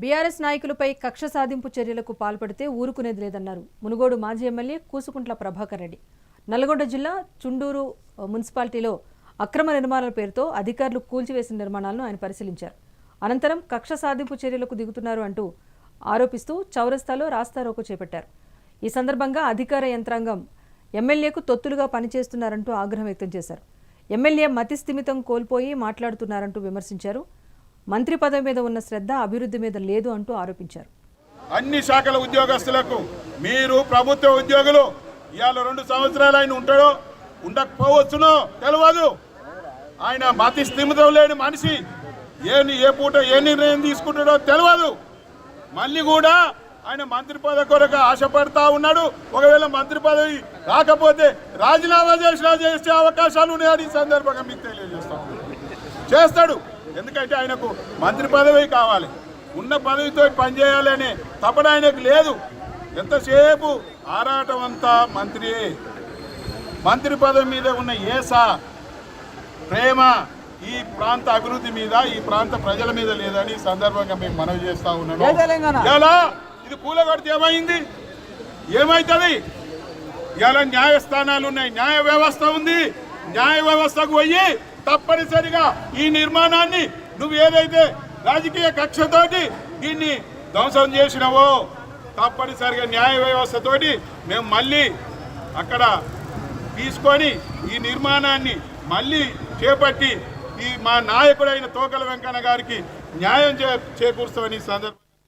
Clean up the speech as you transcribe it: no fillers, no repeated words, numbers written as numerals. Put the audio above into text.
BRS నాయకులపై కక్ష సాధింపు చర్యలకు పాల్పడితే ఊరుకునేది లేదన్నారు మునుగోడు మాజీ ఎమ్మెల్యే కూసుకుంట్ల ప్రభాకర్ రెడ్డి. నల్గొండ జిల్లా చుండూరు మున్సిపాలిటీలో అక్రమ నిర్మాణాల పేరుతో అధికారులు కూల్చివేసిన నిర్మాణాలను ఆయన పరిశీలించారు. అనంతరం కక్ష సాధింపు చర్యలకు దిగుతున్నారు అంటూ ఆరోపిస్తూ చౌరస్తాలో రాస్తారోకో చేపట్టారు. ఈ సందర్భంగా అధికార యంత్రాంగం ఎమ్మెల్యేకు తొత్తులుగా పనిచేస్తున్నారంటూ ఆగ్రహం వ్యక్తం చేశారు. ఎమ్మెల్యే మతిస్థిమితం కోల్పోయి మాట్లాడుతున్నారంటూ విమర్శించారు. మంత్రి పదవి మీద ఉన్న శ్రద్ధ అభివృద్ధి మీద లేదు అంటూ ఆరోపించారు. అన్ని శాఖల ఉద్యోగస్తులకు మీరు ప్రభుత్వ ఉద్యోగులు ఇవాళ 2 సంవత్సరాలు ఆయన ఉంటాడో ఉండకపోవచ్చునో తెలియదు. ఆయన మతి స్థిమితం లేని మనిషి ఏ పూట ఏ నిర్ణయం తీసుకుంటాడో తెలియదు. మళ్ళీ కూడా ఆయన మంత్రి పదవి కొరకు ఆశపడతా ఉన్నాడు. ఒకవేళ మంత్రి పదవి రాకపోతే రాజీనామా చేసే అవకాశాలు ఉన్నాయని ఈ సందర్భంగా మీకు తెలియజేస్తాం. చేస్తాడు, ఎందుకంటే ఆయనకు మంత్రి పదవి కావాలి, ఉన్న పదవితో పనిచేయాలి అనే తపన ఆయనకు లేదు. ఎంతసేపు ఆరాటం అంతా మంత్రి పదవి మీద ఉన్న ప్రేమ ఈ ప్రాంత అభివృద్ధి మీద, ఈ ప్రాంత ప్రజల మీద లేదని ఈ సందర్భంగా మేము మనవి చేస్తా ఉన్నాను. ఇలా ఇది కూలగొడితే ఏమవుతుంది? ఇలా న్యాయస్థానాలు ఉన్నాయి, న్యాయ వ్యవస్థ ఉంది. న్యాయ వ్యవస్థకు పోయి తప్పనిసరిగా ఈ నిర్మాణాన్ని నువ్వు ఏదైతే రాజకీయ కక్షతోటి దీన్ని ధ్వంసం చేసినావో తప్పనిసరిగా న్యాయ వ్యవస్థతోటి మేము మళ్ళీ అక్కడ తీసుకొని ఈ నిర్మాణాన్ని మళ్ళీ చేపట్టి ఈ మా నాయకుడైన తోకల వెంకన్న గారికి న్యాయం చేకూరుస్తామని సందర్భం